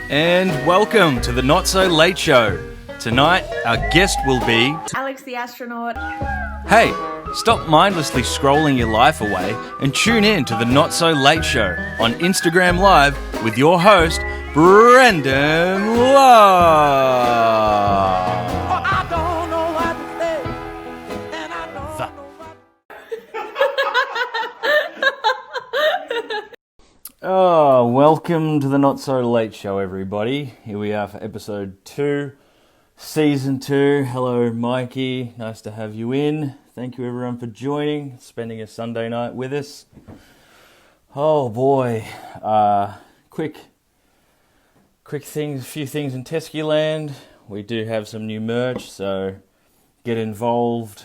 And welcome to the Not So Late Show. Tonight, our guest will be Alex the Astronaut. Hey, stop mindlessly scrolling your life away and tune in to the Not So Late Show on Instagram Live with your host, Brendan Love. Oh, welcome to the Not So Late Show, everybody. Here we are for episode 2, season 2. Hello, Mikey. Nice to have you in. Thank you, everyone, for joining, spending a Sunday night with us. Oh boy, quick things, a few things in Tesky Land. We do have some new merch, so get involved.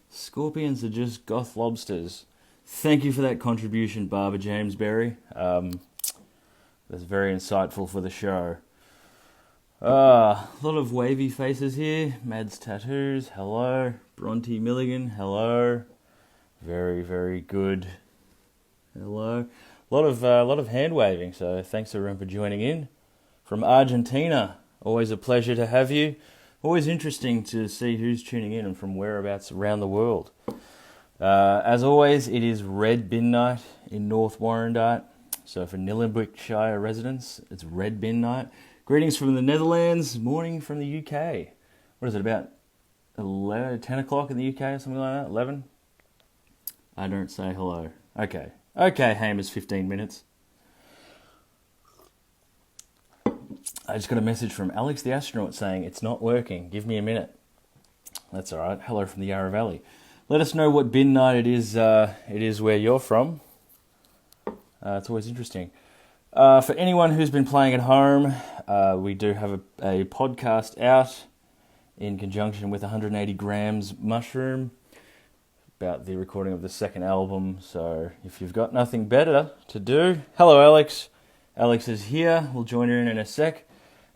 Scorpions are just goth lobsters. Thank you for that contribution, Barbara Jamesberry. That's very insightful for the show. A lot of wavy faces here. Mads Tattoos, hello. Bronte Milligan, hello. Very, very good. Hello. A lot of hand waving, so thanks everyone for joining in. From Argentina, always a pleasure to have you. Always interesting to see who's tuning in and from whereabouts around the world. As always, it is Red Bin Night in North Warrandyte. So for Nillumbikshire residents, it's Red Bin Night. Greetings from the Netherlands, morning from the UK. What is it, about 10 o'clock in the UK or something like that? 11? I don't say hello. Okay, Hamer's 15 minutes. I just got a message from Alex the Astronaut saying, it's not working, give me a minute. That's alright, hello from the Yarra Valley. Let us know what bin night it is where you're from. It's always interesting. For anyone who's been playing at home, we do have a podcast out in conjunction with 180 Grams Mushroom about the recording of the second album. So if you've got nothing better to do, hello Alex. Alex is here. We'll join her in a sec.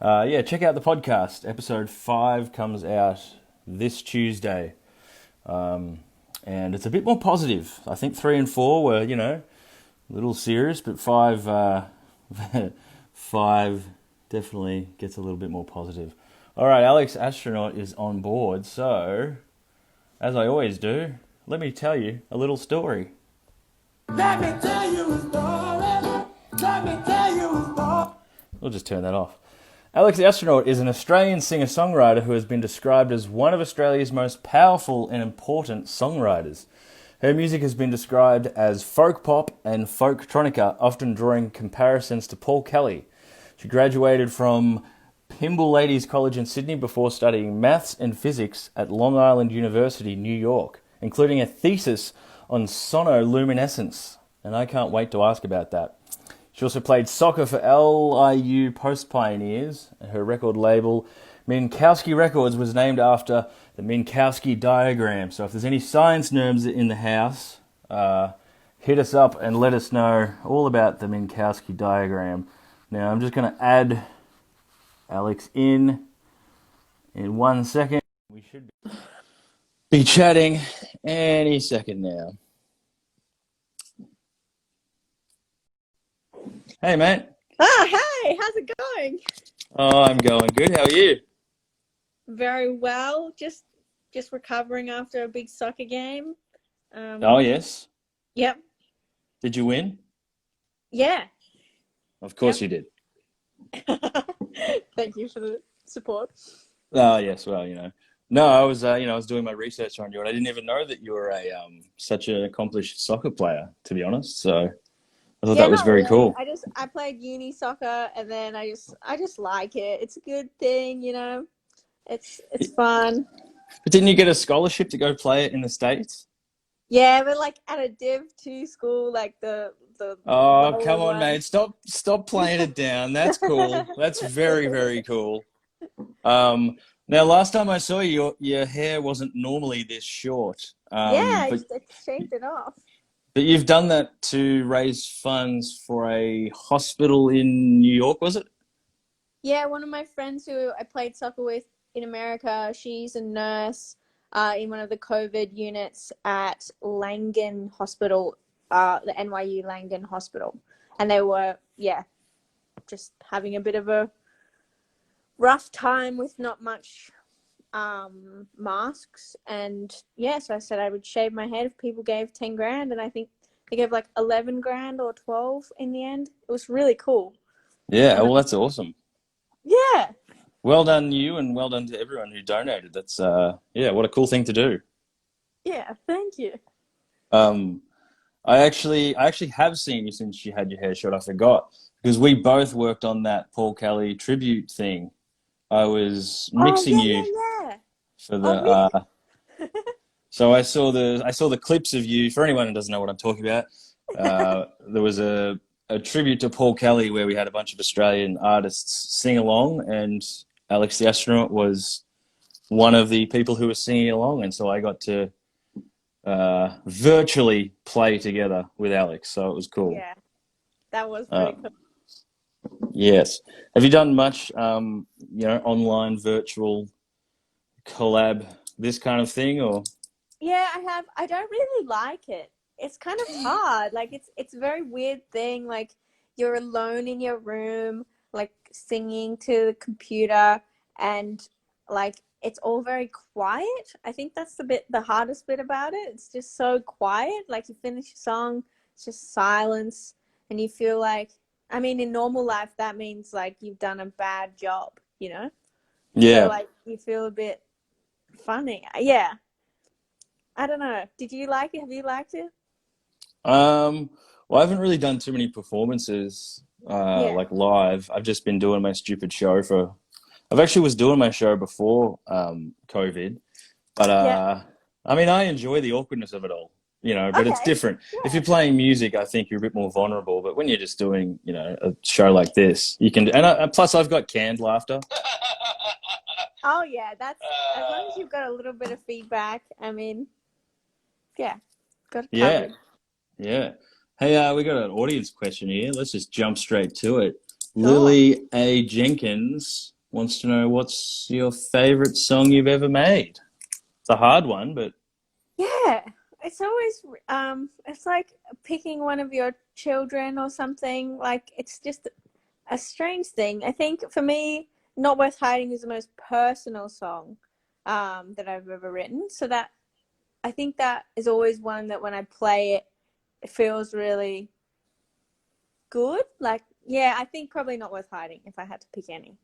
Check out the podcast. Episode 5 comes out this Tuesday. And it's a bit more positive. I think 3 and 4 were, a little serious, but 5 definitely gets a little bit more positive. All right, Alex Astronaut is on board. So, as I always do, let me tell you a little story. Let me tell you a story. Let me tell you a story. We'll just turn that off. Alex the Astronaut is an Australian singer-songwriter who has been described as one of Australia's most powerful and important songwriters. Her music has been described as folk pop and folktronica, often drawing comparisons to Paul Kelly. She graduated from Pymble Ladies College in Sydney before studying maths and physics at Long Island University, New York, including a thesis on sonoluminescence. And I can't wait to ask about that. She also played soccer for LIU Post Pioneers, and her record label, Minkowski Records, was named after the Minkowski diagram. So if there's any science nerds in the house, hit us up and let us know all about the Minkowski diagram. Now I'm just going to add Alex in 1 second. We should be chatting any second now. Hey, mate. Hey, how's it going? Oh, I'm going good. How are you? Very well. Just recovering after a big soccer game. Oh, yes. Yep. Did you win? Yeah. Of course you did. Thank you for the support. Oh, yes. Well, No, I was doing my research on you, and I didn't even know that you were such an accomplished soccer player, to be honest. So I thought that was very cool. I played uni soccer, and then I just like it. It's a good thing, It's fun. But didn't you get a scholarship to go play it in the States? Yeah, but like at a Div 2 school, like the Oh, come on, mate. Stop playing it down. That's cool. That's very, very cool. Now, last time I saw you, your hair wasn't normally this short. I shaved it off. But you've done that to raise funds for a hospital in New York, was it? Yeah, one of my friends who I played soccer with in America, she's a nurse in one of the COVID units at Langan Hospital, the NYU Langdon Hospital. And they were, just having a bit of a rough time with not much masks. And yeah, so I said I would shave my head if people gave 10 grand, and I think they gave like 11 grand or 12 in the end. It was really cool. Yeah, And well, that's awesome. yeah, Well done you, and well done to everyone who donated. That's yeah, what a cool thing to do. yeah, thank you. Um, I actually have seen you since you had your hair short. I forgot because we both worked on that Paul Kelly tribute thing. I was Oh mixing yeah, you yeah, yeah. for Oh the really? so I saw the clips of you. For anyone who doesn't know what I'm talking about, there was a tribute to Paul Kelly where we had a bunch of Australian artists sing along, and Alex the Astronaut was one of the people who was singing along, and so I got to virtually play together with Alex, so it was cool. Yeah, that was Uh, pretty cool. yes. Have you done much, online virtual collab, this kind of thing, or? Yeah, I have. I don't really like it. It's kind of hard. Like it's a very weird thing. Like you're alone in your room, like singing to the computer, and like it's all very quiet. I think that's the hardest bit about it. It's just so quiet. Like you finish a song, it's just silence, and you feel like, I mean, in normal life that means like you've done a bad job, you know? So Yeah. like you feel a bit funny. Yeah. I don't know. Did you like it? Have you liked it? Um, well, I haven't really done too many performances, Yeah. like live. I've just been doing my stupid show for. I've actually was doing my show before COVID, but Yeah. I mean, I enjoy the awkwardness of it all, but it's Okay. different. If you're Yeah. playing music, I think you're a bit more vulnerable, but when you're just doing, a show like this, you can, and plus I've got canned laughter. Oh yeah. That's as long as you've got a little bit of feedback. I mean, yeah, got it Yeah, covered. yeah. Hey, we got an audience question here. Let's just jump straight to it. Sure. Lily A. Jenkins wants to know what's your favorite song you've ever made. It's a hard one, but Yeah. It's always it's like picking one of your children or something. Like it's just a strange thing. I think for me, Not Worth Hiding is the most personal song that I've ever written. So that I think that is always one that when I play it, it feels really good. Like, yeah, I think probably Not Worth Hiding if I had to pick any.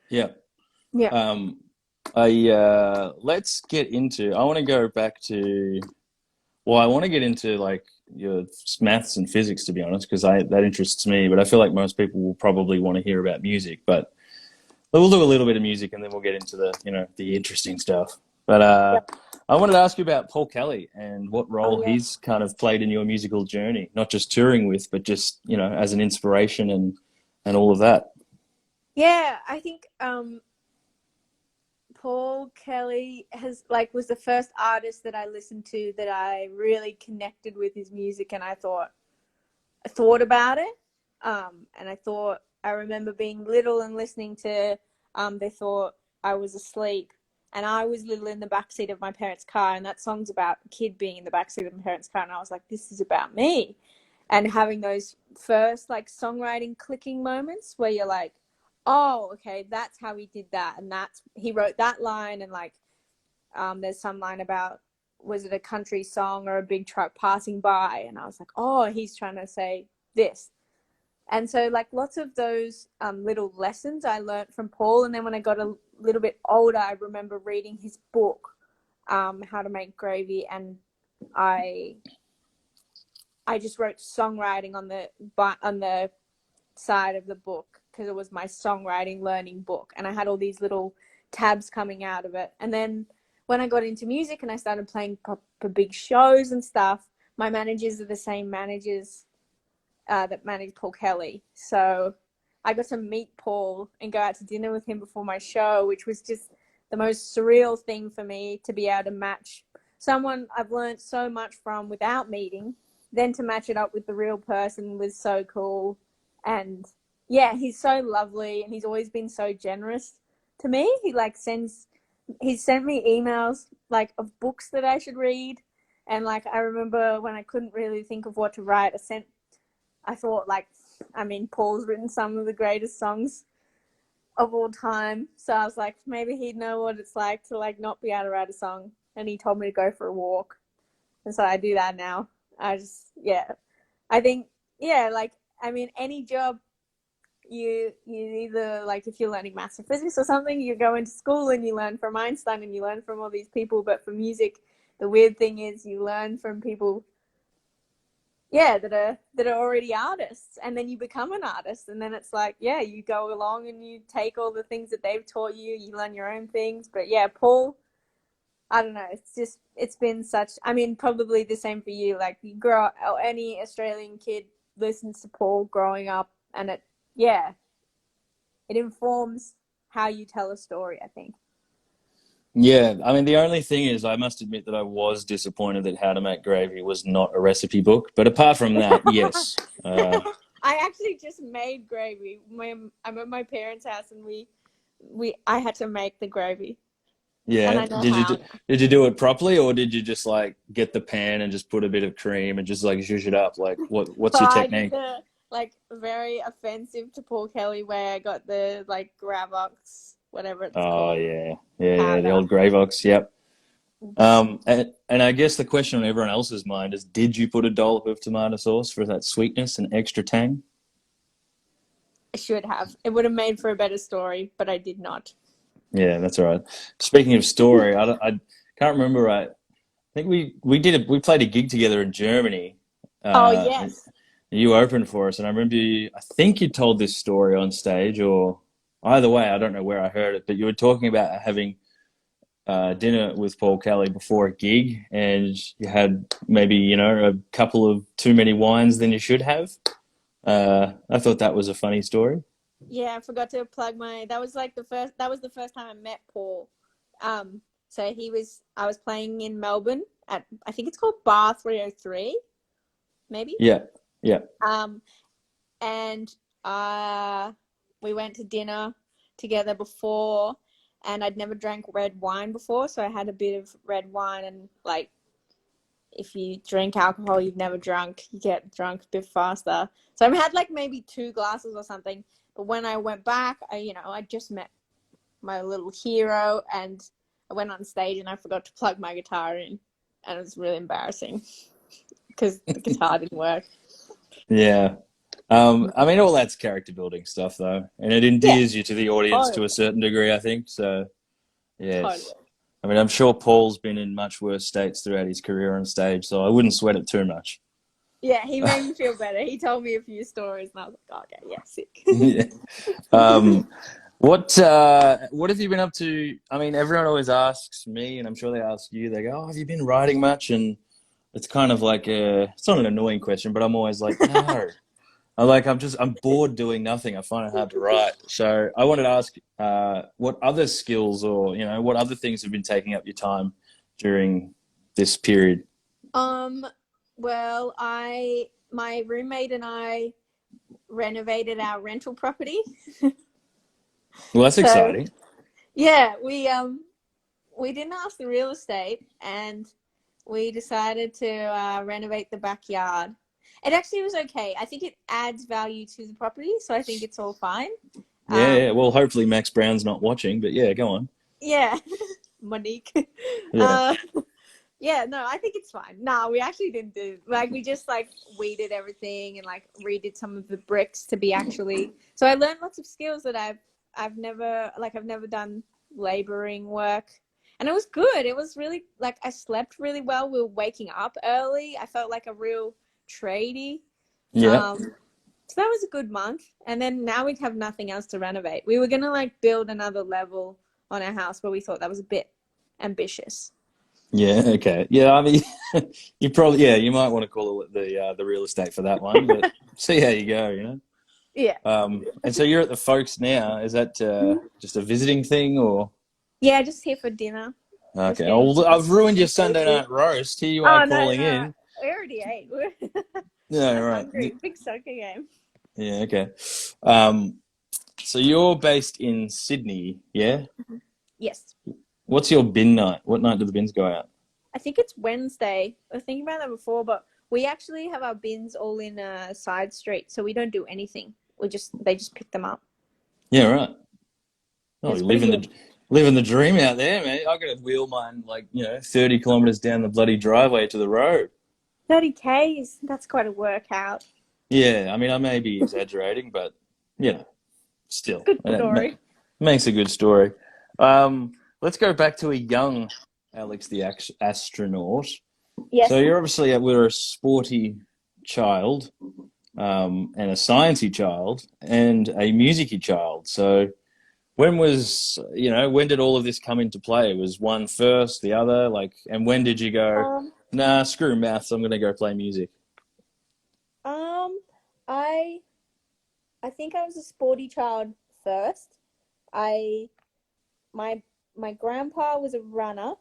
yeah. Yeah. Um, I let's get into. I want to go back to. Well, I want to get into like your maths and physics, to be honest, because I that interests me. But I feel like most people will probably want to hear about music. But we'll do a little bit of music, and then we'll get into the interesting stuff. But Yeah. I wanted to ask you about Paul Kelly and what Oh, role yeah. he's kind of played in your musical journey, not just touring with, but just as an inspiration and all of that. Yeah, I think Paul Kelly has like was the first artist that I listened to that I really connected with his music, and I thought about it. And I remember being little and listening to They Thought I Was Asleep, and I was little in the backseat of my parents' car, and that song's about a kid being in the backseat of my parents' car, and I was like, this is about me. And having those first like songwriting clicking moments where you're like, oh, okay, that's how he did that, and that's he wrote that line, and like there's some line about was it a country song or a big truck passing by, and I was like, oh, he's trying to say this. And so like lots of those little lessons I learned from Paul. And then when I got a little bit older, I remember reading his book, How to Make Gravy, and i I just wrote songwriting on the side of the book because it was my songwriting learning book, and I had all these little tabs coming out of it. And then when I got into music and I started playing for big shows and stuff, my managers are the same managers that managed Paul Kelly. So I got to meet Paul and go out to dinner with him before my show, which was just the most surreal thing for me to be able to match someone I've learned so much from without meeting, then to match it up with the real person was so cool. And yeah, he's so lovely, and he's always been so generous to me. He's sent me emails like of books that I should read. And like I remember when I couldn't really think of what to write, I thought like I mean, Paul's written some of the greatest songs of all time. So I was like, maybe he'd know what it's like to like not be able to write a song. And he told me to go for a walk. And so I do that now. Yeah. I think, yeah, like, I mean, any job you either like if you're learning maths or physics or something, you go into school and you learn from Einstein and you learn from all these people. But for music, the weird thing is you learn from people, yeah, that are already artists, and then you become an artist, and then it's like, yeah, you go along and you take all the things that they've taught you, you learn your own things. But yeah, Paul, I don't know, it's been such, I mean, probably the same for you, like you grow up, or any Australian kid listens to Paul growing up, and yeah, it informs how you tell a story, I think. Yeah, I mean, the only thing is, I must admit that I was disappointed that How to Make Gravy was not a recipe book. But apart from that, yes. I actually just made gravy. I'm at my parents' house, and I had to make the gravy, and Yeah. I know how now. Did you do it properly, or did you just like get the pan and just put a bit of cream and just like zhuzh it up? Like, what's So your I did technique? the like very offensive to Paul Kelly way. I got the like Gravox, whatever it's Oh called, yeah, yeah, the powder. old Gravox. Yep. And I guess the question on everyone else's mind is, did you put a dollop of tomato sauce for that sweetness and extra tang? I should have. It would have made for a better story, but I did not. Yeah, that's all right. Speaking of story, I can't remember right. I think we played a gig together in Germany. Oh And yes. you opened for us, and I remember I think you told this story on stage, or either way, I don't know where I heard it, but you were talking about having dinner with Paul Kelly before a gig, and you had maybe a couple of too many wines than you should have. I thought that was a funny story. Yeah, I forgot to plug my. That was like the first. That was the first time I met Paul. So I was playing in Melbourne at, I think it's called Bar 303, maybe. Yeah, yeah, Um, and we went to dinner together before, and I'd never drank red wine before, so I had a bit of red wine, and like if you drink alcohol you've never drunk, you get drunk a bit faster. So I had like maybe 2 glasses or something. But when I went back, I just met my little hero, and I went on stage and I forgot to plug my guitar in, and it was really embarrassing because the guitar didn't work. yeah. I mean, all that's character building stuff, though, and it Yeah, endears you to the audience to totally, a certain degree, I think. So, yes. totally. I mean, I'm sure Paul's been in much worse states throughout his career on stage, so I wouldn't sweat it too much. Yeah, he made me feel better. He told me a few stories, and I was like, oh, okay, yeah, sick. Yeah. Um, what have you been up to? I mean, everyone always asks me, and I'm sure they ask you. They go, "Oh, have you been writing much?" And it's kind of like it's not an annoying question, but I'm always like, "No." I'm bored doing nothing. I find it hard to write. So I wanted to ask, what other skills, or what other things have been taking up your time during this period? Um, well, my roommate and I renovated our rental property. Well, that's So exciting. yeah, we didn't ask the real estate, and we decided to renovate the backyard. It actually was okay. I think it adds value to the property, so I think it's all fine. Yeah, yeah. Um, Well, hopefully Max Brown's not watching, but yeah, go on. yeah, Monique. Yeah. Uh, yeah, no, I think it's fine. No, we actually didn't do like we just like weeded everything and like redid some of the bricks to be actually. So I learned lots of skills that I've never done laboring work, and it was good. It was really like I slept really well. We were waking up early. I felt like a real tradie. Yeah. Um, so that was a good month. And then now we have nothing else to renovate. We were gonna like build another level on our house, but we thought that was a bit ambitious. Yeah. Okay. Yeah. I mean, you might want to call it the real estate for that one, but see how you go. Yeah. And so you're at the folks now. Is that just a visiting thing, or? Yeah, just here for dinner. Just Okay. getting Well, I've ruined your Sunday cozy. night roast. Here you are Oh no, calling no. in. We already ate. Yeah. I'm Right. hungry. Big soccer game. Yeah. Okay. Um, so you're based in Sydney, yeah? Yes. What's your bin night? What night do the bins go out? I think it's Wednesday. I was thinking about that before, but We actually have our bins all in a side street, so we don't do anything. They just pick them up. Yeah, right. Oh, It's you're pretty good. living the dream out there, man. I got to wheel mine like 30 kilometers down the bloody driveway to the road. 30 Ks, that's quite a workout. Yeah, I mean, I may be exaggerating, but still, Good and story. makes a good story. Let's go back to a young Alex the astronaut. So Yes. you're obviously we're a sporty child, and a sciencey child, and a musicy child. So when did all of this come into play? Was one first, the other, like, and when did you go, Um, nah, screw maths, I'm gonna go play music? um, I I think I was a sporty child first. I my my grandpa was a runner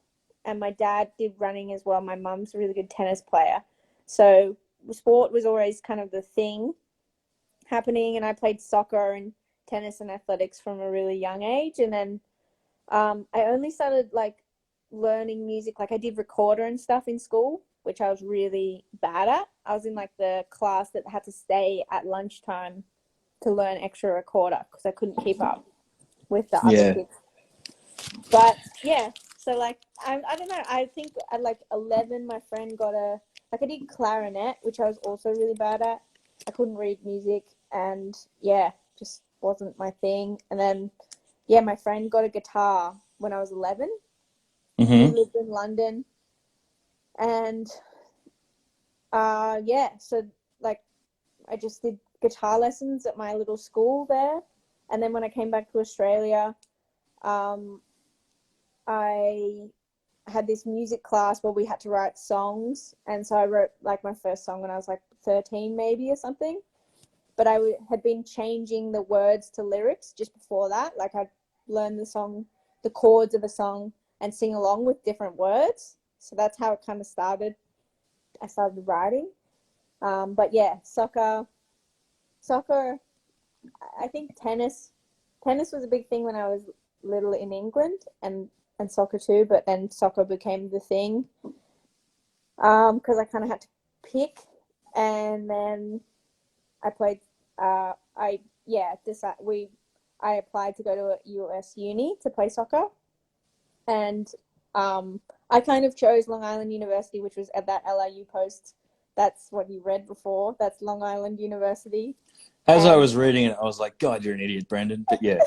and my dad did running as well. My mum's a really good tennis player. So sport was always kind of the thing happening, and I played soccer and tennis and athletics from a really young age. And then I only started like learning music, like I did recorder and stuff in school, which I was really bad at. I was in like the class that had to stay at lunchtime to learn extra recorder because I couldn't keep up with the other Yeah. kids. But yeah, so like I don't know. I think at like 11, my friend got a like I did clarinet, which I was also really bad at. I couldn't read music, and yeah, just wasn't my thing. And then yeah, my friend got a guitar when I was 11. He Mm-hmm. lived in London, and yeah, so like I just did guitar lessons at my little school there, and then when I came back to Australia, um, I had this music class where we had to write songs, and so I wrote like my first song when I was like 13 maybe or something. But had been changing the words to lyrics just before that. Like I'd learn the song, the chords of a song, and sing along with different words. So that's how it kind of started. I started writing. But yeah, soccer. I think tennis was a big thing when I was little in England, and soccer too. But then soccer became the thing because I kind of had to pick, and then I played. I yeah, I applied to go to a US uni to play soccer, and I kind of chose Long Island University, which was at that LIU post. That's what you read before. That's Long Island University, As I and was reading it, I was like, God, you're an idiot, Brandon. But yeah.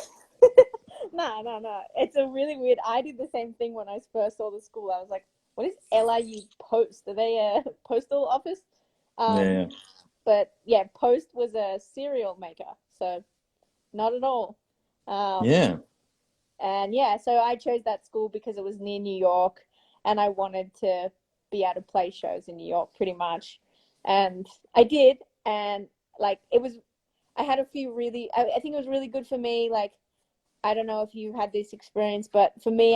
no, no, no. It's a really weird. I did the same thing when I first saw the school. I was like, "What is LIU Post? Are they a postal office?" Um, Yeah. but yeah, Post was a cereal maker, so not at all. Um, Yeah. and yeah, so I chose that school because it was near New York, and I wanted to be able to play shows in New York, pretty much. And I did, and like it was, I had a few really. I think it was really good for me. Like I don't know if you had this experience, but for me,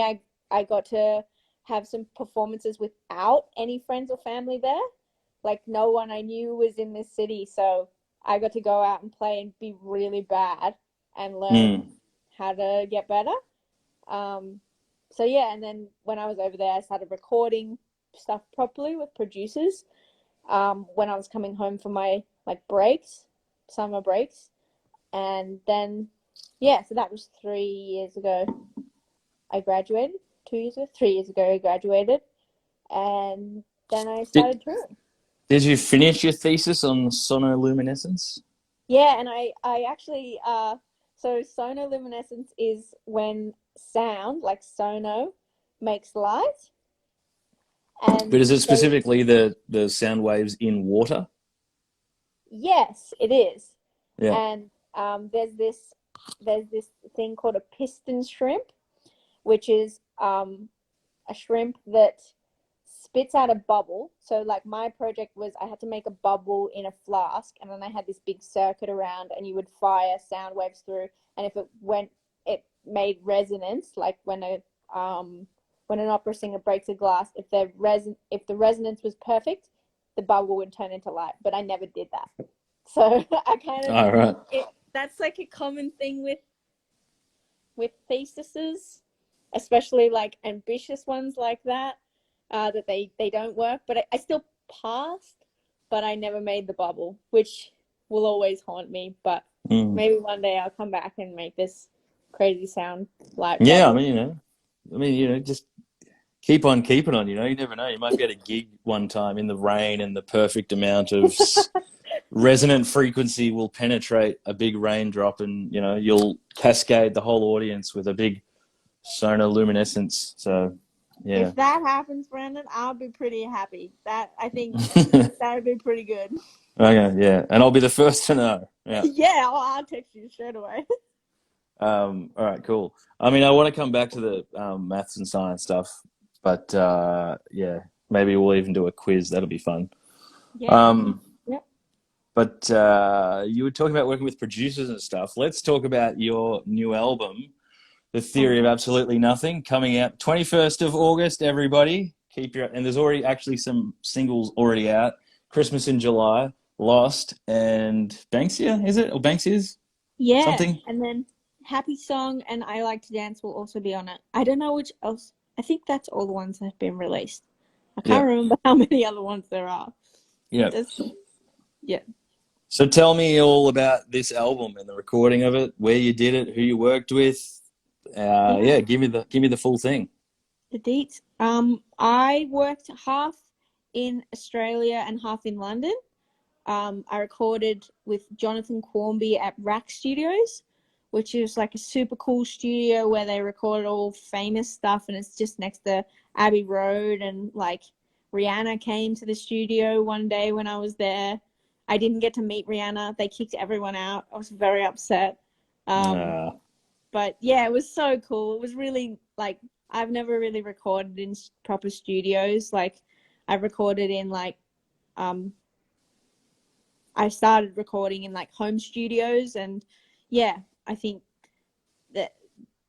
I got to have some performances without any friends or family there. Like no one I knew was in this city, so I got to go out and play and be really bad and learn Mm. how to get better. Um, so yeah, and then when I was over there, I started recording stuff properly with producers. When I was coming home for my like breaks, summer breaks, and then yeah, so that was 3 years ago. I graduated. 2 years ago, 3 years ago, I graduated, and then I Did started touring. Did you finish your thesis on sonoluminescence? Yeah, and I actually so sonoluminescence is when sound like sono makes light, But and is it so specifically the sound waves in water? yes, it is. Yeah. And there's this thing called a piston shrimp, which is a shrimp that spits out a bubble. So like my project was I had to make a bubble in a flask, and then I had this big circuit around, and you would fire sound waves through, and if it went, it made resonance, like when an opera singer breaks a glass, if the resonance was perfect, the bubble would turn into light. But I never did that. So I kind of All right. that's like a common thing with theses, especially like ambitious ones like that, that they don't work. But I still passed. but I never made the bubble, which will always haunt me. But Mm. maybe one day I'll come back and make this crazy sound light Yeah, bubble. just keep on keeping on. You never know. You might get a gig one time in the rain, and the perfect amount of resonant frequency will penetrate a big raindrop, and you'll cascade the whole audience with a big sonar luminescence. So, yeah. If that happens, Brandon, I'll be pretty happy. I think that would be pretty good. Okay, yeah, and I'll be the first to know. Yeah. Yeah, I'll text you straight away. All right, cool. I mean, I want to come back to the maths and science stuff, but yeah, maybe we'll even do a quiz. That'll be fun. Yeah. Um, Yep. but you were talking about working with producers and stuff. Let's talk about your new album, The Theory of Okay. Absolutely Nothing, coming out 21st of August. Everybody, and there's already actually some singles already out. Christmas in July, Lost, and Banksia, is it? Or Banksia's? Yeah, Something? and then Happy Song and I Like to Dance will also be on it. I don't know which else. I think that's all the ones that have been released. I Yeah. can't remember how many other ones there are. Yeah. Yeah. So tell me all about this album and the recording of it, where you did it, who you worked with. Yeah. Yeah, give me the full thing. The deets. I worked half in Australia and half in London. I recorded with Jonathan Quarmby at Rack Studios, which is like a super cool studio where they record all famous stuff, and it's just next to Abbey Road. And like Rihanna came to the studio one day when I was there. I didn't get to meet Rihanna. They kicked everyone out. I was very upset. Um, Uh, but yeah, it was so cool. It was really like I've never really recorded in proper studios. Like I've recorded in like um I started recording in like home studios, and yeah, I think that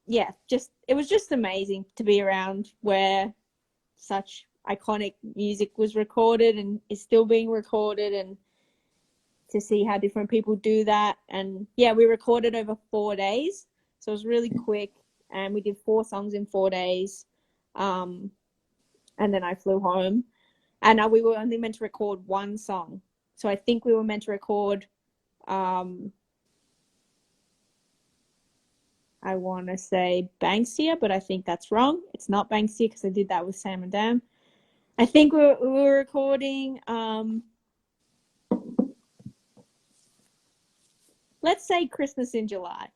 yeah, just it was just amazing to be around where such iconic music was recorded and is still being recorded, and to see how different people do that. And yeah, we recorded over 4 days, so it was really quick, and we did 4 songs in 4 days. Um, and then I flew home, and we were only meant to record one song. So I think we were meant to record um, I want to say Banksia, but I think that's wrong. It's not Banksia because I did that with Sam and Dan. I think we were recording, let's say Christmas in July,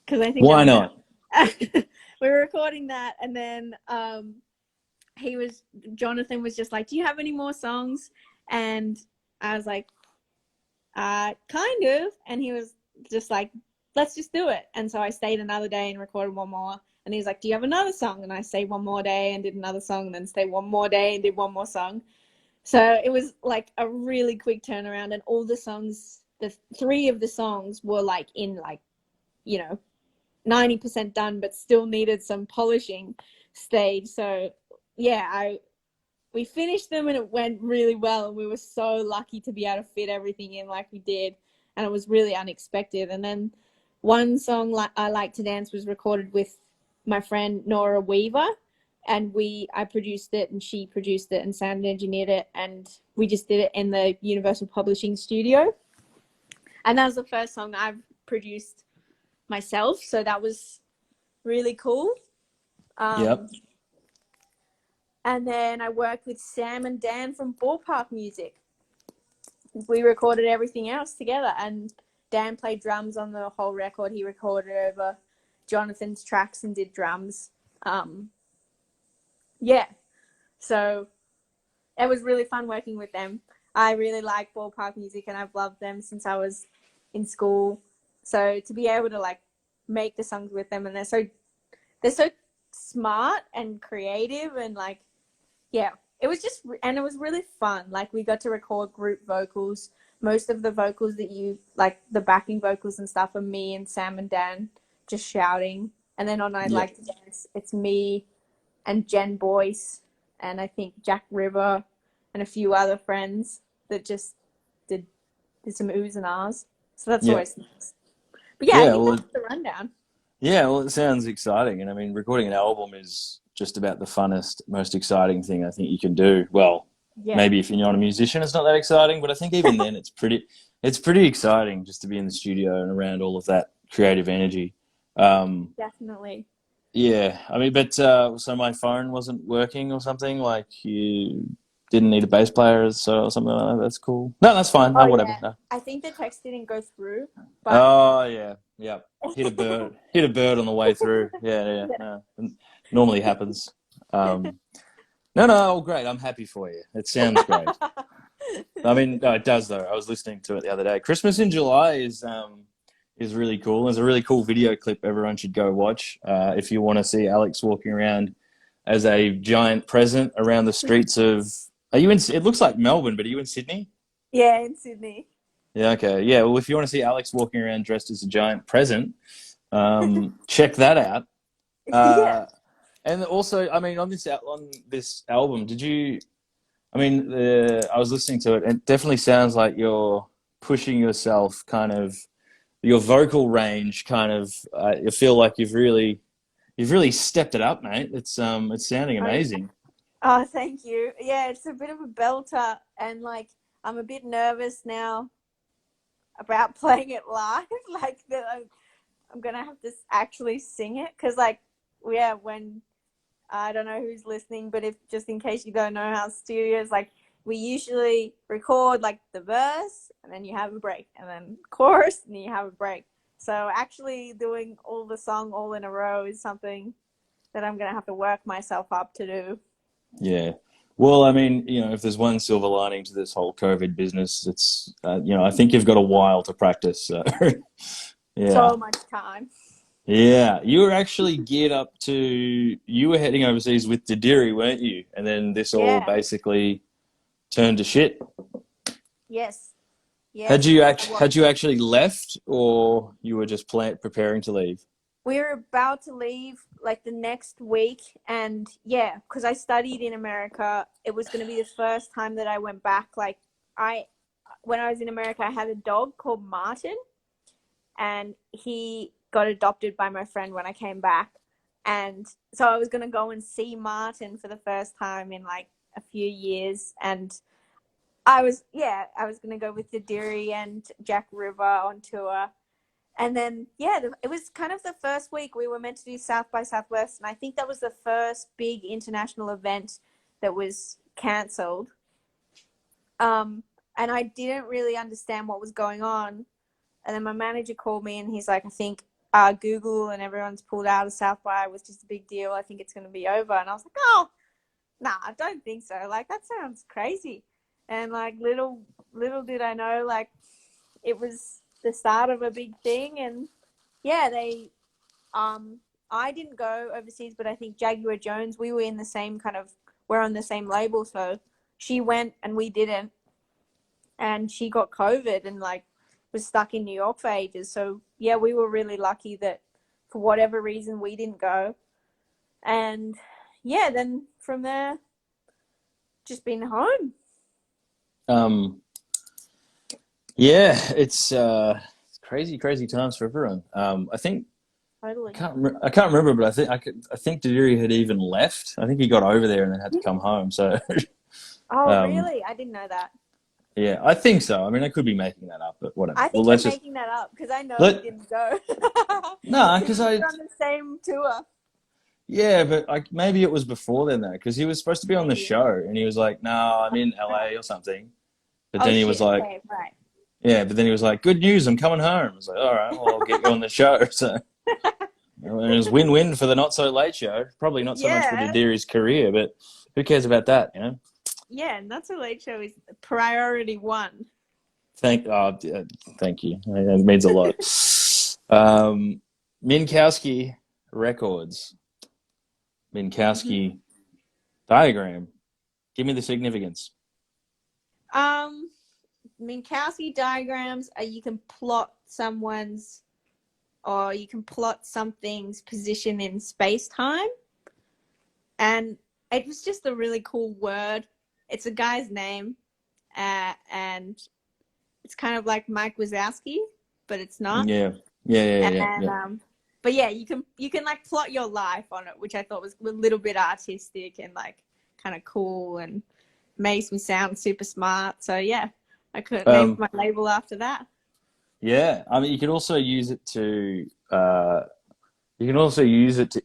because I think that why was not? we were recording that, and then Jonathan was just like, "Do you have any more songs?" And I was like, kind of. And he was just like, let's just do it. And so I stayed another day and recorded one more. And he was like, do you have another song? And I stayed one more day and did another song, and then stayed one more day and did one more song. So it was like a really quick turnaround. And all the songs, the 3 of the songs were like in like, 90% done, but still needed some polishing stage. So yeah, we finished them and it went really well, and we were so lucky to be able to fit everything in like we did, and it was really unexpected. And then one song, like I Like to Dance, was recorded with my friend Nora Weaver, and I produced it and she produced it and sound engineered it, and we just did it in the Universal Publishing studio. And that was the first song I've produced myself, so that was really cool. Yep. And then I worked with Sam and Dan from Ballpark Music. We recorded everything else together, and Dan played drums on the whole record. He recorded over Jonathan's tracks and did drums. Yeah, so it was really fun working with them. I really like Ballpark Music, and I've loved them since I was in school. So to be able to like make the songs with them, and they're so smart and creative, and like yeah, it was really fun. Like we got to record group vocals. Most of the vocals that like the backing vocals and stuff are me and Sam and Dan just shouting. And then on I'd Yep. Like to Dance, it's me and Jen Boyce and I think Jack River and a few other friends that just did some oohs and ahs. So that's Yep. always nice. But yeah, I Yeah. think Well, that's the rundown. yeah. Well, it sounds exciting, and I mean, recording an album is just about the funnest, most exciting thing I think you can do. Well, Yeah, maybe if you're not a musician, it's not that exciting. But I think even then, it's pretty exciting just to be in the studio and around all of that creative energy. Um, definitely. yeah, I mean, but so my phone wasn't working or something. Like you didn't need a bass player, so or something like that. That's cool. No, that's fine. No, Oh whatever. yeah, No. I think the text didn't go through, but Oh yeah, yeah. Hit a bird on the way through. Yeah, yeah. yeah. No, normally happens. Um, no, no, oh, great. I'm happy for you. It sounds great. I mean, no, it does though. I was listening to it the other day. Christmas in July is really cool. There's a really cool video clip everyone should go watch if you want to see Alex walking around as a giant present around the streets of. Are you in? It looks like Melbourne, but are you in Sydney? Yeah, in Sydney. Yeah. Okay. Yeah. Well, if you want to see Alex walking around dressed as a giant present, check that out. Yeah. Uh, and also, I mean, on this album, did you? I mean, I was listening to it, and it definitely sounds like you're pushing yourself, kind of your vocal range, kind of. You feel like you've really stepped it up, mate. It's sounding Oh, yeah. amazing. Oh, thank you. Yeah, it's a bit of a belter, and like I'm a bit nervous now about playing it live. Like that, I'm gonna have to actually sing it because, like, yeah, when I don't know who's listening, but if just in case you don't know how studios like, we usually record like the verse and then you have a break, and then chorus and you have a break. So actually doing all the song all in a row is something that I'm gonna have to work myself up to do. Yeah. Well, I mean, you know, if there's one silver lining to this whole COVID business, it's you know, I think you've got a while to practice. So, yeah. So much time. Yeah, you were actually geared up to. You were heading overseas with Didiri, weren't you? And then this all Yeah. basically turned to shit. Yes. Yes. Had you actually left, or you were just preparing to leave? We were about to leave like the next week, and yeah, because I studied in America, it was going to be the first time that I went back. Like, I when I was in America, I had a dog called Martin, and he got adopted by my friend when I came back. And so I was going to go and see Martin for the first time in like a few years. And I was going to go with Didiri and Jack River on tour. And then, yeah, it was kind of the first week we were meant to do South by Southwest. And I think that was the first big international event that was cancelled. And I didn't really understand what was going on. And then my manager called me and he's like, I think Google and everyone's pulled out of South by. It was just a big deal. I think it's going to be over. And I was like, oh, nah, I don't think so. Like, that sounds crazy. And like, little did I know, like, it was the start of a big thing. And yeah, I didn't go overseas, but I think Jaguar Jones, we were in the same kind of, we're on the same label. So she went and we didn't. And she got COVID and like was stuck in New York for ages. So yeah, we were really lucky that for whatever reason we didn't go. And yeah, then from there, just been home. Um, yeah, it's crazy, crazy times for everyone. Totally. I can't remember, but I think Didiri had even left. I think he got over there and then had to come home. So, Oh, um, really? I didn't know that. yeah, I think so. I mean, I could be making that up, but whatever. I Well, think you're let's just making that up because I know he let didn't go. no, Because because we I were on the same tour. yeah, but maybe it was before then though, because he was supposed to be on the Maybe. show and he was like, "No, I'm in LA or something." But Oh, then he was shit. like, Okay, right. "Yeah," but then he was like, "Good news, I'm coming home." I was like, "All right, well, I'll get you on the show." So it was win-win for the Not So Late Show. Probably not so much for Yeah. Didiri's career, but who cares about that, you know? Yeah, Not So Late Show is priority one. Thank you. It means a lot. Um, Minkowski Records, Mhm. Minkowski diagram. Give me the significance. Um, Minkowski diagrams are you can plot someone's or you can plot something's position in space time. And it was just a really cool word. It's a guy's name, and it's kind of like Mike Wazowski, but it's not. Yeah, yeah, yeah, yeah, And yeah. but yeah, you can like plot your life on it, which I thought was a little bit artistic and like kind of cool. And makes me sound super smart. So yeah, I could name Um, my label after that. yeah, I mean, you can also use it to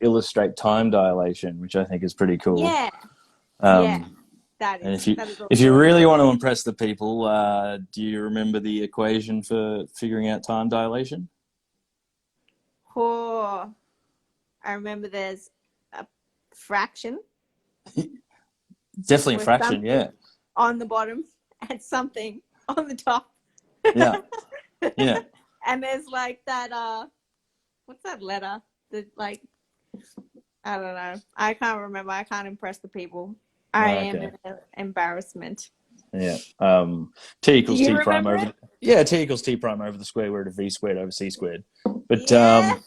illustrate time dilation, which I think is pretty cool. Yeah, yeah, Um, and that is if you also really want to impress the people, do you remember the equation for figuring out time dilation? oh, I remember there's a fraction Definitely a with fraction, something yeah. on the bottom and something on the top. Yeah, yeah. And there's like that what's that letter? The like I don't know. I can't remember. I can't impress the people. I Oh, am okay. an embarrassment. Yeah. T Do equals you t prime remember it? over yeah, t equals t prime over the square root of v squared over c squared. But Yes.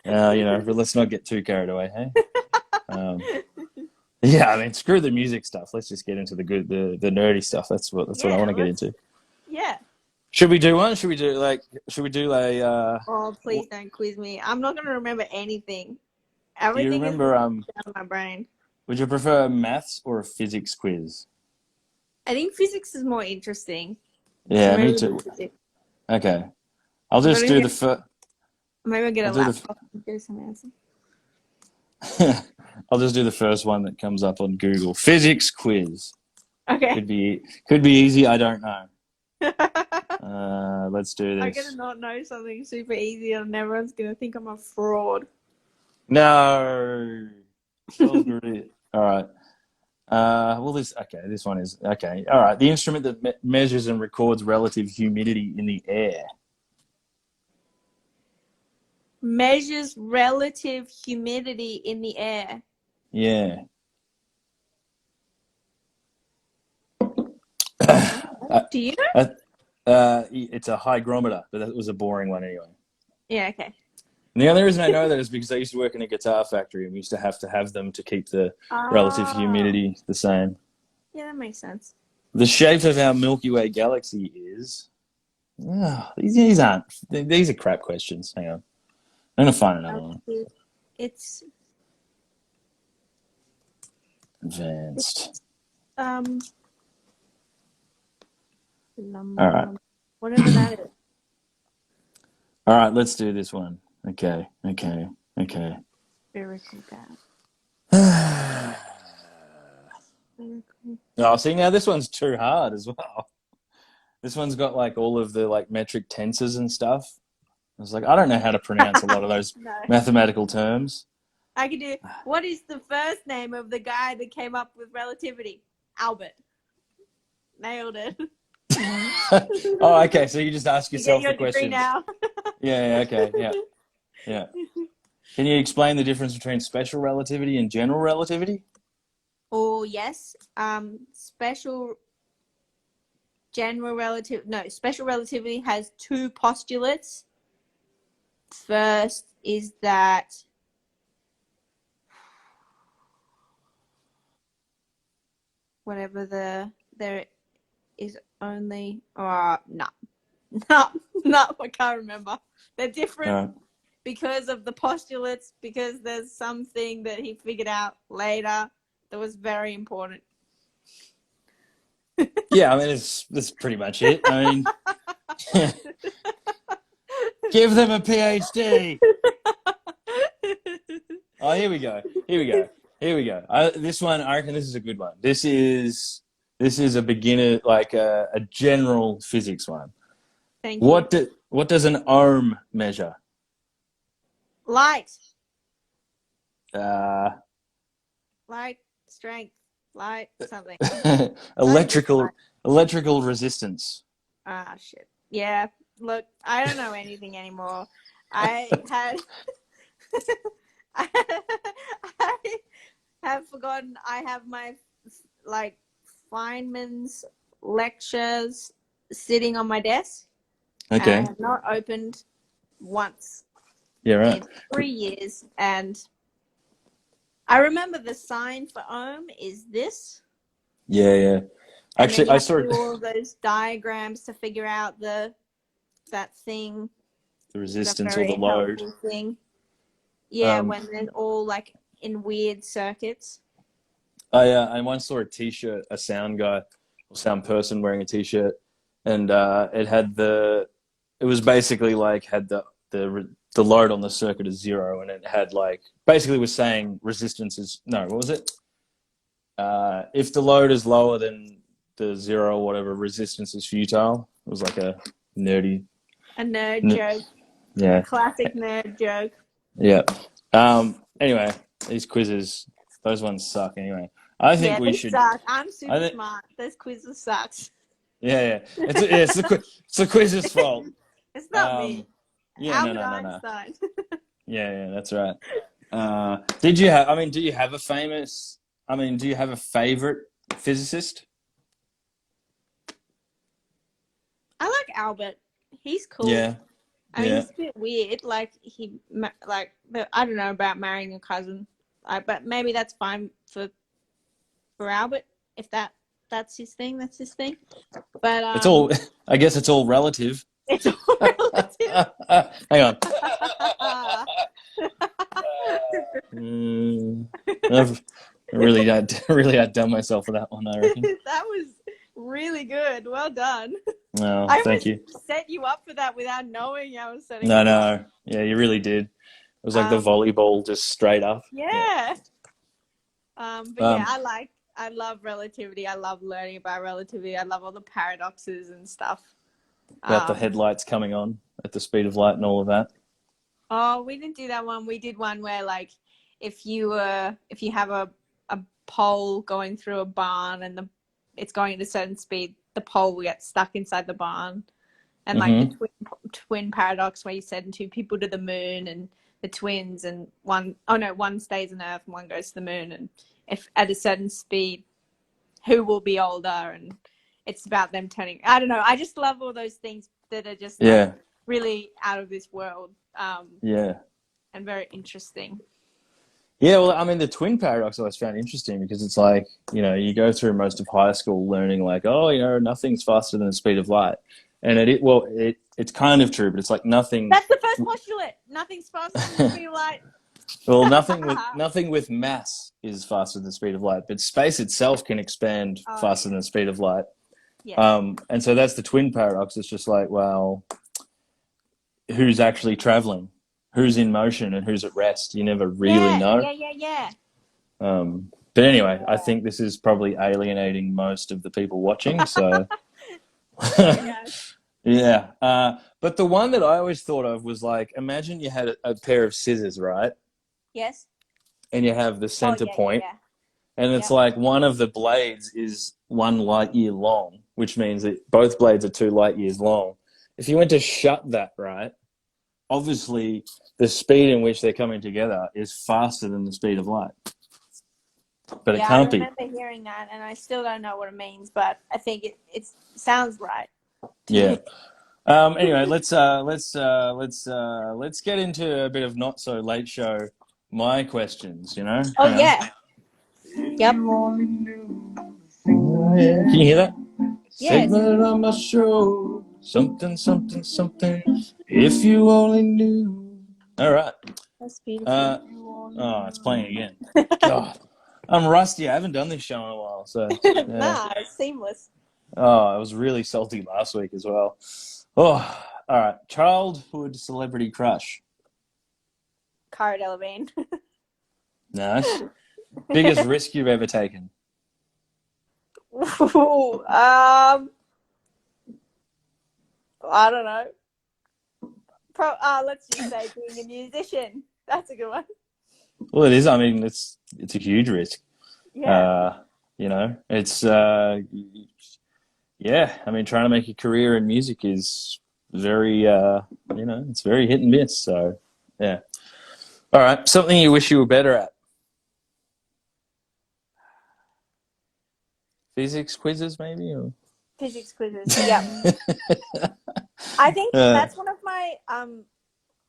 Brilliant. but let's not get too carried away, hey? Um, yeah, I mean, screw the music stuff. Let's just get into the nerdy stuff. That's what I want Yeah, to get into. yeah. Should we do one? Should we do a Oh, please don't quiz me. I'm not gonna remember anything. do you Everything is remember out of my brain. would you prefer a maths or a physics quiz? I think physics is more interesting. So Yeah, maybe me we'll do too. physics. Okay. I'll I'm just gonna do get the first maybe I'll get I'll a do the laptop and do some answers. I'll just do the first one that comes up on Google. Physics quiz. Okay. Could be easy. I don't know. Let's do I'm gonna this. not know something super easy and everyone's gonna think I'm a fraud. No. All right. This one is okay. All right. The instrument that measures and records relative humidity in the air. Measures relative humidity in the air. Yeah. Do you know? It's a hygrometer, but that was a boring one anyway. Yeah, okay. And the only reason I know that is because I used to work in a guitar factory and we used to have them to keep the relative Oh, humidity the same. yeah, that makes sense. The shape of our Milky Way galaxy is. These aren't. These are crap questions. Hang on. I'm going to find another one. It's Advanced. um All right. whatever that is. All right, let's do this one. Okay. Spherical gas. Spherical. Oh, see, now this one's too hard as well. This one's got like all of the like metric tensors and stuff. I was like, I don't know how to pronounce a lot of those No. mathematical terms. I could do what is the first name of the guy that came up with relativity? Albert. Nailed it. Oh, okay. So you just ask You get yourself your the degree questions. now. Yeah, okay. Yeah. Can you explain the difference between special relativity and general relativity? Oh yes. Special relativity has two postulates. First is that there is only no I can't remember. They're different because of the postulates, because there's something that he figured out later that was very important. Yeah, I mean, that's pretty much it. I mean, give them a PhD. Oh, here we go. This one, I reckon this is a good one. This is a beginner, like a general physics one. Thank you. What does an ohm measure? Light, Uh, strength, light, something. electrical resistance. Ah, shit. Yeah, look, I don't know anything anymore. I had, I have forgotten. I have my like Feynman's lectures sitting on my desk, and I Okay. have not opened once Yeah, right. in 3 years. And I remember the sign for ohm is this. Yeah. And Actually, then you I have saw to do all those diagrams to figure out that thing, the the resistance or the very load. helpful thing. Yeah, Um, when they're all like in weird circuits. I once saw a T-shirt, a sound guy or sound person wearing a T-shirt, and it was basically like had the load on the circuit is zero, and it had like basically was saying resistance is no, what was it? If the load is lower than the zero or whatever, resistance is futile. It was like a nerdy, A nerd joke. yeah, Classic nerd joke. yeah. Anyway, these quizzes, those ones suck. Anyway, I think Yeah, we they should. suck. I'm I super think, smart. Those quizzes sucks. yeah. It's the quiz's fault. It's not me. Um, yeah, no, Albert no, no, no. Einstein. Yeah, that's right. Did you have? I mean, do you have a famous? I mean, do you have a favorite physicist? I like Albert. He's cool. Yeah, I mean, yeah. he's a bit weird. Like but I don't know about marrying a cousin. But maybe that's fine for Albert if that's his thing. That's his thing. But It's all. I guess it's all relative. it's all relative. Hang on. I've really outdone myself for that one, I reckon. That was really good. Well done. Oh, I thank you. set you up for that without knowing I was setting No, you up. no. Yeah, you really did. It was like the volleyball just straight up. Yeah. But yeah, I love relativity. I love learning about relativity. I love all the paradoxes and stuff. About the headlights coming on at the speed of light and all of that. Oh, we didn't do that one. We did one where like if you have a pole going through a barn and it's going at a certain speed, the pole will get stuck inside the barn. And like the twin paradox where you send two people to the moon and the twins and one stays on Earth and one goes to the moon, and if at a certain speed, who will be older, and it's about them turning. I don't know. I just love all those things that are just like, really out of this world. And very interesting. Yeah, well, I mean, the twin paradox I always found interesting because it's like, you go through most of high school learning like, nothing's faster than the speed of light. And it's kind of true, but it's like nothing. That's the first postulate. Nothing's faster than the speed of light. Well, nothing with mass is faster than the speed of light, but space itself can expand faster than the speed of light. Yeah. And so that's the twin paradox. It's just like, well, who's actually traveling? Who's in motion and who's at rest? You never really know. Yeah. But anyway, I think this is probably alienating most of the people watching. So, yeah. But the one that I always thought of was like, imagine you had a pair of scissors, right? Yes. And you have the center point, and it's like one of the blades is 1 light year long, which means that both blades are 2 light years long. If you went to shut that, right, obviously the speed in which they're coming together is faster than the speed of light. But it can't be. I remember hearing that, and I still don't know what it means, but I think it sounds right. Yeah. Anyway, let's get into a bit of not so late show. My questions, Oh yeah. Yep. Can you hear that? Yes. Segment on my show. Something. If you only knew. All right. That's beautiful. Oh, it's playing again. God, I'm rusty. I haven't done this show in a while, so. Yeah. Nah, it's seamless. Oh, I was really salty last week as well. Oh, all right. Childhood celebrity crush. Cara Delevingne. Nice. Biggest risk you've ever taken? Ooh, I don't know. Let's just say being a musician. That's a good one. Well, it is. I mean, it's a huge risk. Yeah. It's yeah. I mean, trying to make a career in music is very it's very hit and miss. So yeah. All right. Something you wish you were better at. Physics quizzes, maybe? Or? Physics quizzes. Yeah. I think that's one of my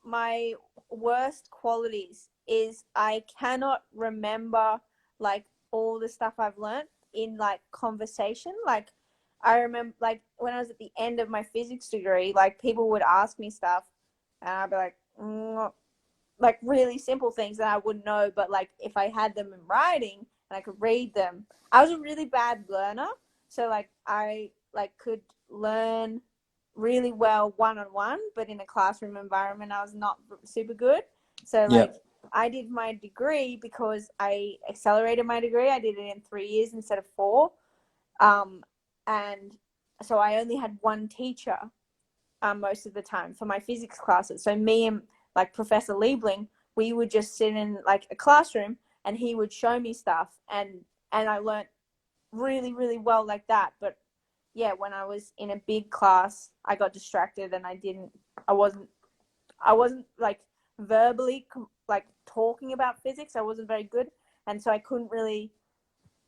my worst qualities is I cannot remember like all the stuff I've learned in like conversation. Like I remember like when I was at the end of my physics degree, like people would ask me stuff and I'd be like really simple things that I wouldn't know, but like if I had them in writing and I could read them. I was a really bad learner, so like I like could learn really well one on one, but in a classroom environment, I was not super good. So like Yep. I did my degree because I accelerated my degree. I did it in 3 years instead of four, and so I only had one teacher most of the time for my physics classes. So me and like Professor Liebling, we would just sit in like a classroom and he would show me stuff, and I learned really, really well like that. But yeah, when I was in a big class, I got distracted and I wasn't, I wasn't like verbally like talking about physics. I wasn't very good. And so I couldn't really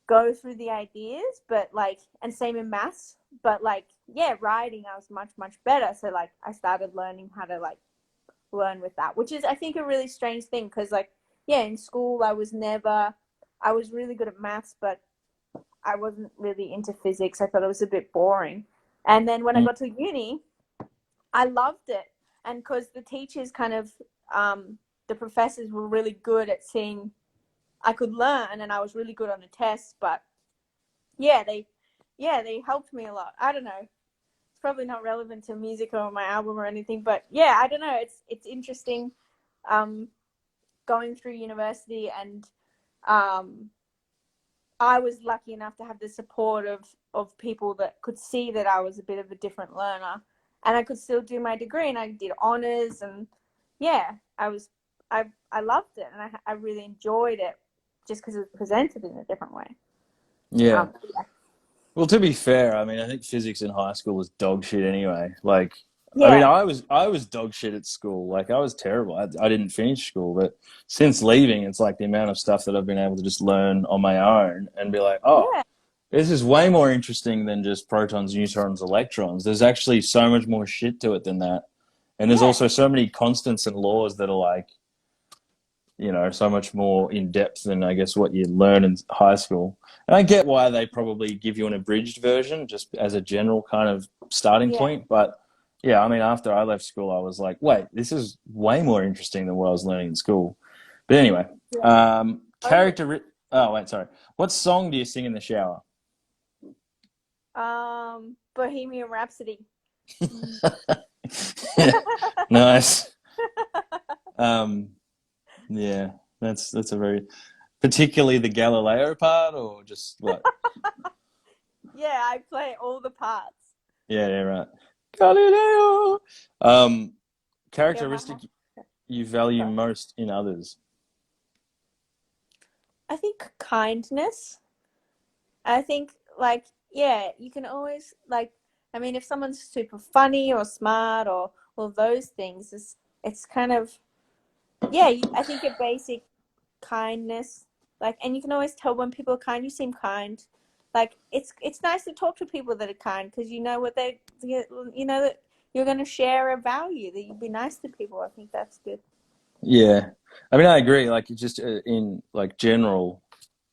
go through the ideas, but like, and same in maths, but like, yeah, writing, I was much, much better. So like, I started learning how to like learn with that, which is, I think, a really strange thing. Cause like, yeah, in school, I was really good at maths, but I wasn't really into physics. I thought it was a bit boring. And then when I Mm. got to uni, I loved it. And because the teachers kind of, the professors were really good at seeing I could learn, and I was really good on the tests. But yeah, they helped me a lot. I don't know. It's probably not relevant to music or my album or anything, but yeah, I don't know. It's interesting, um, going through university, and um, I was lucky enough to have the support of people that could see that I was a bit of a different learner, and I could still do my degree, and I did honors, and yeah, I loved it, and I really enjoyed it just because it was presented in a different way. Yeah. Yeah. Well, to be fair, I mean, I think physics in high school was dog shit anyway. Like, I mean, Yeah. I was dog shit at school. Like, I was terrible. I didn't finish school, but since leaving, it's like the amount of stuff that I've been able to just learn on my own and be like, oh, Yeah. this is way more interesting than just protons, neutrons, electrons. There's actually so much more shit to it than that. And there's Yeah. also so many constants and laws that are like, so much more in depth than I guess what you learn in high school. And I get why they probably give you an abridged version just as a general kind of starting Yeah. point. But yeah, I mean, after I left school, I was like, wait, this is way more interesting than what I was learning in school. But anyway, Yeah. Totally. Oh, wait, sorry. What song do you sing in the shower? Bohemian Rhapsody. Yeah, nice. Um, yeah, that's a very particularly the Galileo part, or just what? Yeah, I play all the parts. Yeah, yeah, right. Galileo. Um, Yeah, my Characteristic whole. you value Sorry. most in others. I think kindness. I think like yeah, you can always like. I mean, if someone's super funny or smart or all those things, it's kind of yeah. I think a basic kindness, like, and you can always tell when people are kind. You seem kind. Like it's nice to talk to people that are kind because you know what you know that you're going to share a value that you'd be nice to people. I think that's good. Yeah, I mean, I agree. Like, just in like general,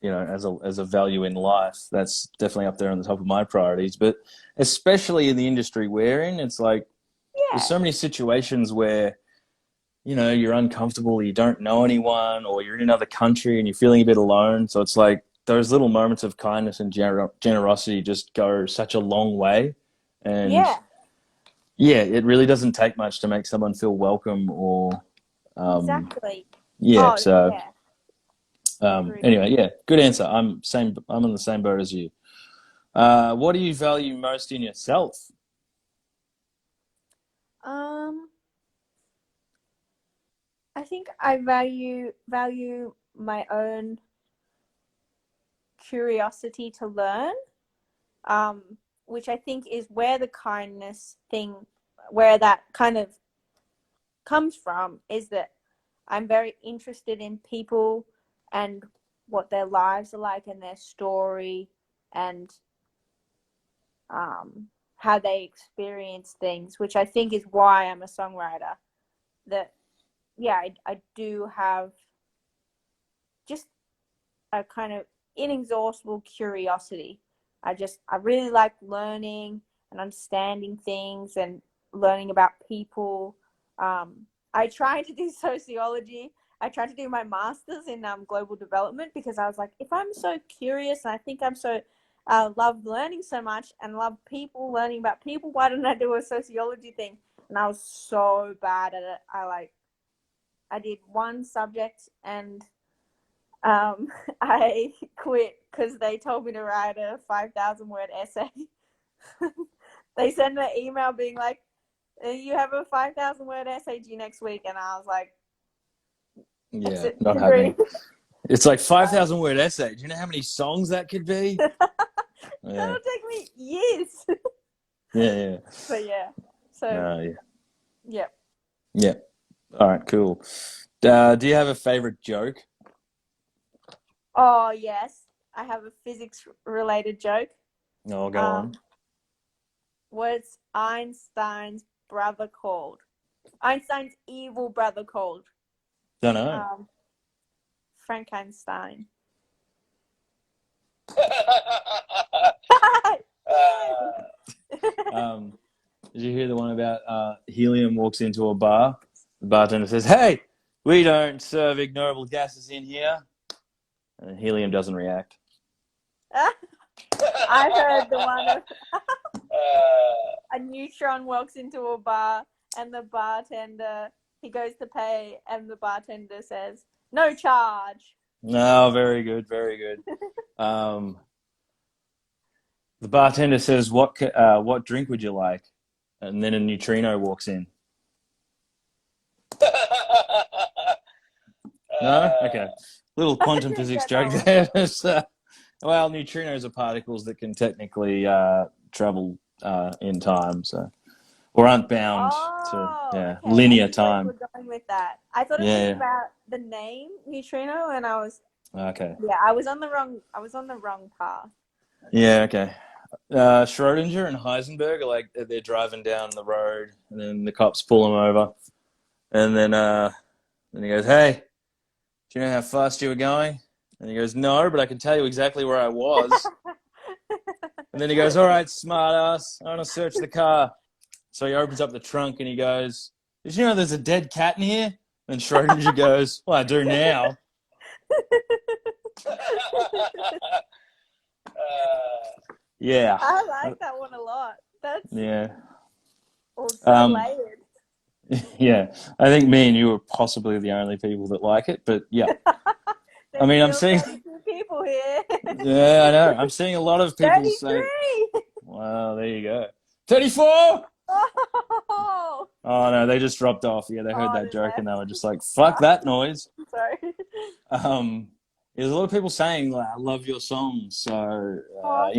as a value in life, that's definitely up there on the top of my priorities. But especially in the industry we're in, it's like there's Yeah, so many situations where you're uncomfortable, you don't know anyone, or you're in another country and you're feeling a bit alone. So it's like those little moments of kindness and generosity just go such a long way. And yeah, yeah, it really doesn't take much to make someone feel welcome or, um, exactly. yeah. Oh So yeah, agree. anyway, yeah, good answer. I'm on the same boat as you. What do you value most in yourself? Um, I think I value my own curiosity to learn. Um, which I think is where the kindness thing, where that kind of comes from, is that I'm very interested in people and what their lives are like and their story and how they experience things, which I think is why I'm a songwriter. That yeah, I do have just a kind of inexhaustible curiosity. I really like learning and understanding things and learning about people. I tried to do sociology I tried to do my master's in global development because I was like, if I'm so curious and I think I'm so love learning so much and love people, learning about people, why don't I do a sociology thing? And I was so bad at it. I did one subject and I quit because they told me to write a 5,000 word essay. They sent an email being like, you have a 5,000 word essay due next week. And I was like, Yeah, exit not degree. happening. It's like 5,000 word essay. Do you know how many songs that could be? Yeah, That'll take me years. yeah. But yeah. So, Yeah. yeah. Yeah. All right, cool. Do you have a favorite joke? Oh, yes. I have a physics related joke. No, go on. Um, what's Einstein's brother called? Einstein's evil brother called? Don't know. Frankenstein. Did you hear the one about helium walks into a bar? The bartender says, "Hey, we don't serve ignorable gases in here." And helium doesn't react. I've heard the one of a neutron walks into a bar and the bartender, he goes to pay and the bartender says, no charge. No, very good, very good. The bartender says, "What drink would you like?" And then a neutrino walks in. No? Okay. Little quantum physics joke there. Well, neutrinos are particles that can technically travel in time, so or aren't bound to Okay. I linear see where you time. were going with that. I thought it was Yeah. about the name neutrino, and I was Okay. I was on the wrong path. Yeah. Okay. Schrodinger and Heisenberg are like they're driving down the road, and then the cops pull them over, and then he goes, "Hey, do you know how fast you were going?" And he goes, "No, but I can tell you exactly where I was." And then he goes, "All right, smart ass, I want to search the car." So he opens up the trunk and he goes, "Did you know there's a dead cat in here?" And Schrodinger goes, "Well, I do now." Yeah. I like that one a lot. That's Yeah. so layered. Yeah. I think me and you are possibly the only people that like it, but yeah. I There's mean, I'm still seeing. 32 people here. Yeah, I know. I'm seeing a lot of people say, 33. "Wow, there you go." 34. Oh, Oh no, they just dropped off. Yeah, they heard oh, that they joke and left. they were just like, "Fuck that noise." Sorry. There's a lot of people saying, like, "I love your songs." So Oh,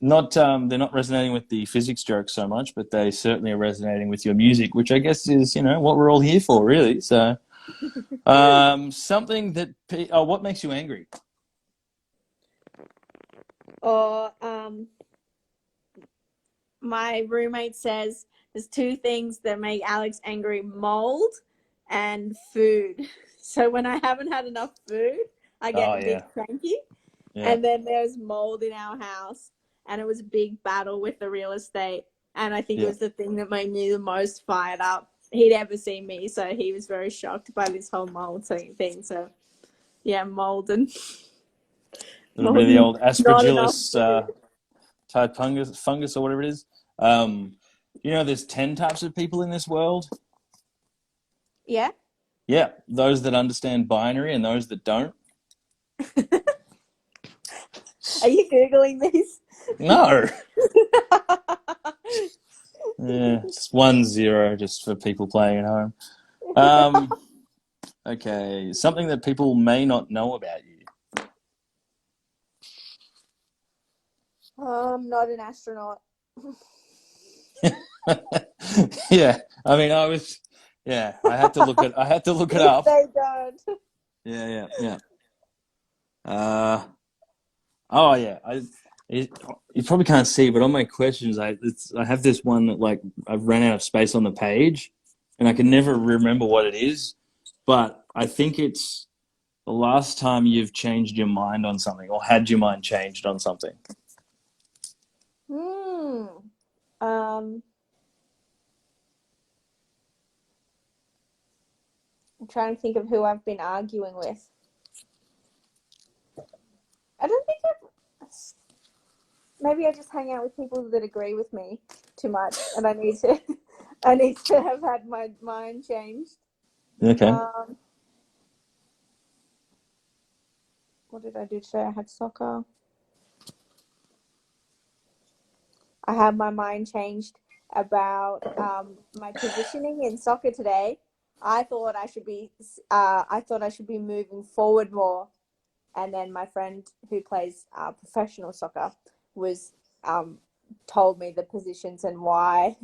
not they're not resonating with the physics jokes so much, but they certainly are resonating with your music, which I guess is what we're all here for, really. So something that what makes you angry? or my roommate says there's two things that make Alex angry: mold and food. So when I haven't had enough food, I get Oh a bit yeah, cranky. yeah, And then there's mold in our house, and it was a big battle with the real estate. And I think it yeah. was the thing that made me the most fired up. He'd ever seen me, so he was very shocked by this whole mold thing. So yeah, mold and A little bit of the old not enough aspergillus food. type fungus or whatever it is. There's 10 types of people in this world. Yeah. Yeah, those that understand binary and those that don't. Are you googling these? No. Yeah, it's 1-0 just for people playing at home. Okay, something that people may not know about you. I'm not an astronaut. Yeah, I mean, I had to look it If up. they don't. Yeah. Oh yeah, you probably can't see, but on my questions, I have this one that like I've ran out of space on the page, and I can never remember what it is, but I think it's the last time you've changed your mind on something or had your mind changed on something. Hmm. Um. I'm trying to think of who I've been arguing with. I don't think I've. Maybe I just hang out with people that agree with me too much, and I need to. I need to have had my mind changed. Okay. Um, what did I do today? I had soccer. I had my mind changed about my positioning in soccer today. I thought I should be. I thought I should be moving forward more, and then my friend who plays professional soccer was told me the positions and why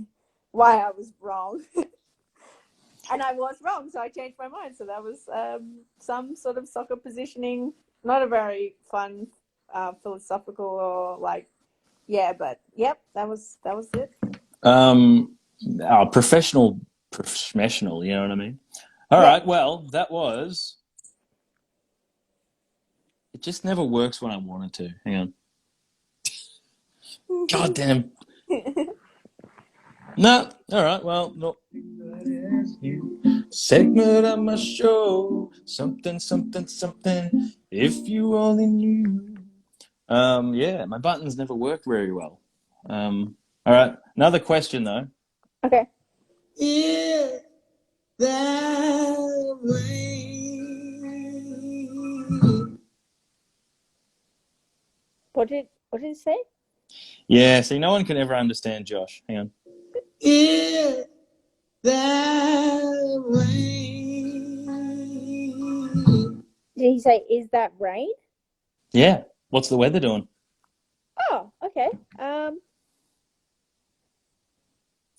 I was wrong. And I was wrong, so I changed my mind. So that was some sort of soccer positioning, not a very fun, philosophical or like, yeah, but yep, that was it. Um, professional. You know what I mean? All Yeah. right. Well, that was. It just never works when I want it to. Hang on. God damn. No. All right. Well, no. Segment of my show. Something, something, something. If you only knew. Yeah, my buttons never work very well. All right. Another question though. Okay. Yeah, that way. What did it say? Yeah, see, no one can ever understand Josh. Hang on. Yeah, that way. Did he say, "Is that rain?" Yeah. What's the weather doing? Oh, okay.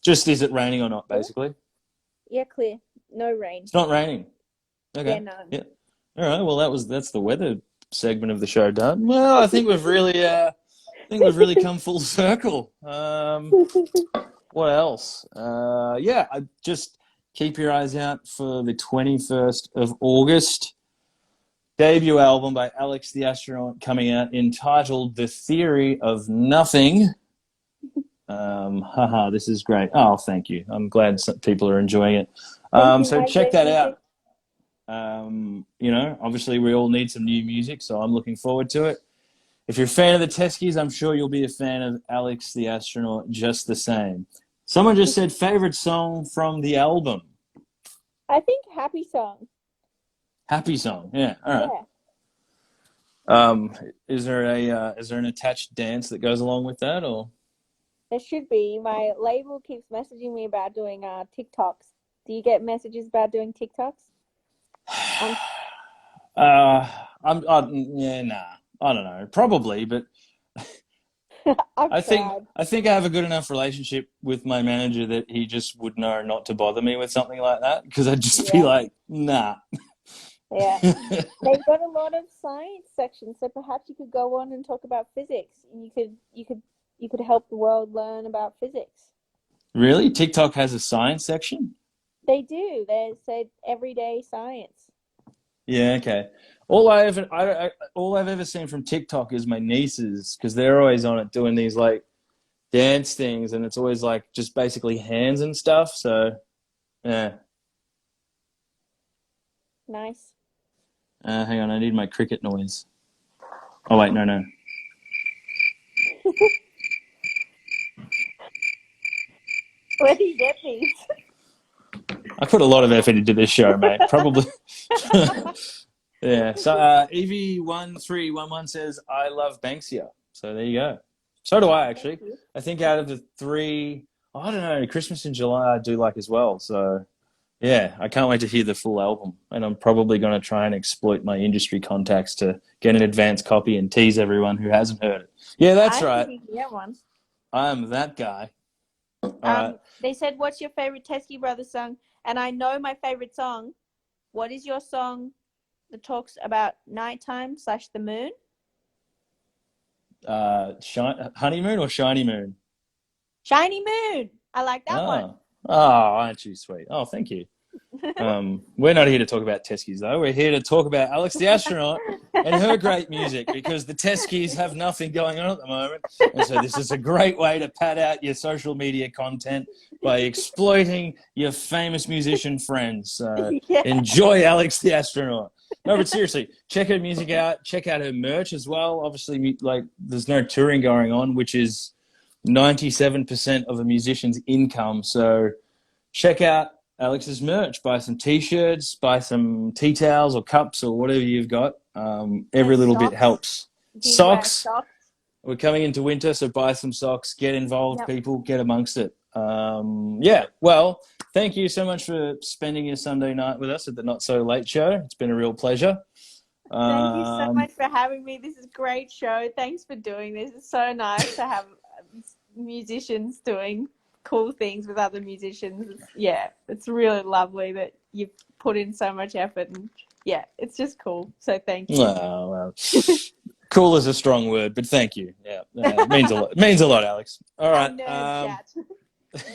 Just is it raining or not, Clear? basically? Yeah, clear. No rain. It's not raining. Yeah, Okay. none. Yeah. All right. Well, that's the weather segment of the show done. Well, I think we've really come full circle. What else? Yeah, just keep your eyes out for the 21st of August. Debut album by Alex the Astronaut coming out entitled The Theory of Nothing. This is great. Oh, thank you. I'm glad some people are enjoying it. Thank you. So I check enjoyed that music. out. Obviously we all need some new music, so I'm looking forward to it. If you're a fan of the Teskies, I'm sure you'll be a fan of Alex the Astronaut just the same. Someone just said favorite song from the album. I think happy song. Happy song. Yeah. All right. Yeah, Is there an attached dance that goes along with that, or? there should be. My label keeps messaging me about doing TikToks. Do you get messages about doing TikToks? Um, Uh, yeah, nah. I don't know. Probably, but I've I think tried. I think I have a good enough relationship with my manager that he just would know not to bother me with something like that because I'd just be Yeah, like, nah. yeah. They've got a lot of science sections, so perhaps you could go on and talk about physics. You could help the world learn about physics. Really? TikTok has a science section? They do. They said everyday science. Yeah, okay. All I've ever seen from TikTok is my nieces because they're always on it doing these like dance things, and it's always like just basically hands and stuff. So yeah. Nice. Hang on, I need my cricket noise. Oh wait, no. Where do you get these? I put a lot of effort into this show, mate. Probably. Yeah. So EV1311 says I love Banksia. So there you go. So do I Thank actually. you. I think out of the three, I don't know, Christmas in July I do like as well. So yeah, I can't wait to hear the full album. And I'm probably going to try and exploit my industry contacts to get an advance copy and tease everyone who hasn't heard it. Yeah, that's I think right. you can get one. I'm that guy. All right. They said, "What's your favorite Teskey Brothers song?" And I know my favorite song. What is your song that talks about nighttime / the moon? Honeymoon or Shiny Moon? Shiny Moon. I like that one. Oh, aren't you sweet? Oh, thank you. We're not here to talk about Teskies, though. We're here to talk about Alex the Astronaut and her great music, because the Teskies have nothing going on at the moment. And so this is a great way to pad out your social media content by exploiting your famous musician friends. So Yeah. enjoy Alex the Astronaut. No, but seriously, check her music out. Check out her merch as well. Obviously, like, there's no touring going on, which is 97% of a musician's income. So check out Alex's merch. Buy some t-shirts, buy some tea towels or cups or whatever you've got. Every And little bit socks. helps. Do you wear Socks. socks? We're coming into winter, so buy some socks. Get involved, Yep. people. Get amongst it. Yeah. Well, thank you so much for spending your Sunday night with us at the Not So Late Show. It's been a real pleasure. Thank you so much for having me. This is a great show. Thanks for doing this. It's so nice to have musicians doing cool things with other musicians. Yeah, it's really lovely that you've put in so much effort, and yeah, it's just cool. So thank you. Well, cool is a strong word, but thank you. Yeah, it means a lot. It means a lot, Alex. All right. Nerd chat.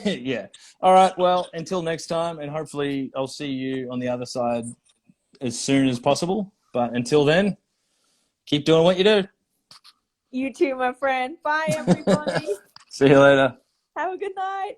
Yeah. All right. Well, until next time, and hopefully I'll see you on the other side as soon as possible. But until then, keep doing what you do. You too, my friend. Bye, everybody. See you later. Have a good night.